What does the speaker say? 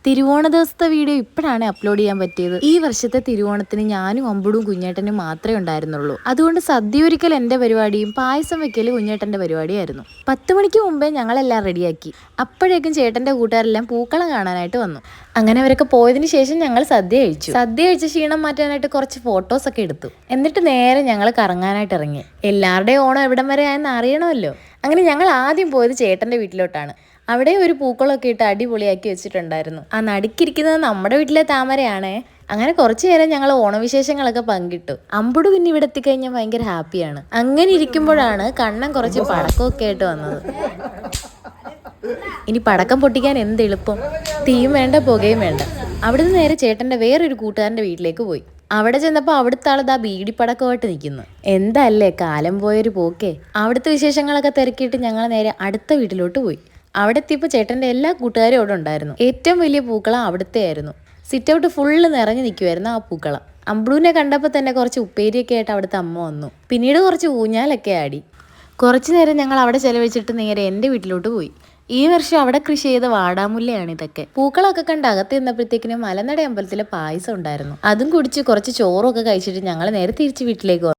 തിരുവോണ ദിവസത്തെ വീഡിയോ ഇപ്പോഴാണ് അപ്ലോഡ് ചെയ്യാൻ പറ്റിയത്. ഈ വർഷത്തെ തിരുവോണത്തിന് ഞാനും അമ്പുടും കുഞ്ഞേട്ടനും മാത്രമേ ഉണ്ടായിരുന്നുള്ളൂ. അതുകൊണ്ട് സദ്യ ഒരുക്കൽ എൻ്റെ പരിപാടിയും പായസം വെക്കൽ കുഞ്ഞേട്ടൻ്റെ പരിപാടിയായിരുന്നു. 10 മണിക്ക് മുമ്പേ ഞങ്ങളെല്ലാം റെഡിയാക്കി. അപ്പോഴേക്കും ചേട്ടൻ്റെ കൂട്ടുകാരെല്ലാം പൂക്കളം കാണാനായിട്ട് വന്നു. അങ്ങനെ അവരൊക്കെ പോയതിന് ശേഷം ഞങ്ങൾ സദ്യ കഴിച്ച ക്ഷീണം മാറ്റാനായിട്ട് കുറച്ച് ഫോട്ടോസൊക്കെ എടുത്തു. എന്നിട്ട് നേരെ ഞങ്ങൾ കറങ്ങാനായിട്ട് ഇറങ്ങി. എല്ലാവരുടെയും ഓണം എവിടം വരെ ആയെന്ന് അറിയണമല്ലോ. അങ്ങനെ ഞങ്ങൾ ആദ്യം പോയത് ചേട്ടൻ്റെ വീട്ടിലോട്ടാണ്. അവിടെ ഒരു പൂക്കളമൊക്കെ ഇട്ട് അടിപൊളിയാക്കി വെച്ചിട്ടുണ്ടായിരുന്നു. ആ നടുക്കിരിക്കുന്നത് നമ്മുടെ വീട്ടിലെ താമരയാണേ. അങ്ങനെ കുറച്ചു നേരം ഞങ്ങൾ ഓണവിശേഷങ്ങളൊക്കെ പങ്കിട്ടു. അമ്പുട് പിന്നെ ഇവിടെ എത്തിക്കഴിഞ്ഞാൽ ഭയങ്കര ഹാപ്പിയാണ്. അങ്ങനെ ഇരിക്കുമ്പോഴാണ് കണ്ണൻ കുറച്ച് പടക്കമൊക്കെ ആയിട്ട് വന്നത്. ഇനി പടക്കം പൊട്ടിക്കാൻ എന്ത് എളുപ്പം, തീയും വേണ്ട പുകയും വേണ്ട. അവിടുന്ന് നേരെ ചേട്ടൻ്റെ വേറൊരു കൂട്ടുകാരൻ്റെ വീട്ടിലേക്ക് പോയി. അവിടെ ചെന്നപ്പോൾ അവിടുത്തെ ആളിതാ ബീഡിപ്പടക്കമായിട്ട് നിൽക്കുന്നു. എന്തല്ലേ കാലം പോയൊരു പോക്കേ. അവിടുത്തെ വിശേഷങ്ങളൊക്കെ തിരക്കിയിട്ട് ഞങ്ങൾ നേരെ അടുത്ത വീട്ടിലോട്ട് പോയി. അവിടെ എത്തിയപ്പോൾ ചേട്ടൻ്റെ എല്ലാ കൂട്ടുകാരും അവിടെ ഉണ്ടായിരുന്നു. ഏറ്റവും വലിയ പൂക്കളം അവിടുത്തെ ആയിരുന്നു. സിറ്റ് ഔട്ട് ഫുള്ള് നിറഞ്ഞു നിൽക്കുമായിരുന്നു ആ പൂക്കളം. അമ്പളൂനെ കണ്ടപ്പോൾ തന്നെ കുറച്ച് ഉപ്പേരിയൊക്കെ ആയിട്ട് അവിടുത്തെ അമ്മ വന്നു. പിന്നീട് കുറച്ച് ഊഞ്ഞാലൊക്കെ ആടി. കുറച്ചു നേരം ഞങ്ങൾ അവിടെ ചെലവഴിച്ചിട്ട് നേരെ എൻ്റെ വീട്ടിലോട്ട് പോയി. ഈ വർഷം അവിടെ കൃഷി ചെയ്ത വാടാമുല്ലയാണ് ഇതൊക്കെ. പൂക്കളൊക്കെ കണ്ട് അകത്ത് നിന്നപ്പോഴത്തേക്കിനും മലനട അമ്പലത്തിലെ പായസം ഉണ്ടായിരുന്നു. അതും കുടിച്ച് കുറച്ച് ചോറൊക്കെ കഴിച്ചിട്ട് ഞങ്ങൾ നേരെ തിരിച്ച് വീട്ടിലേക്ക് വന്നു.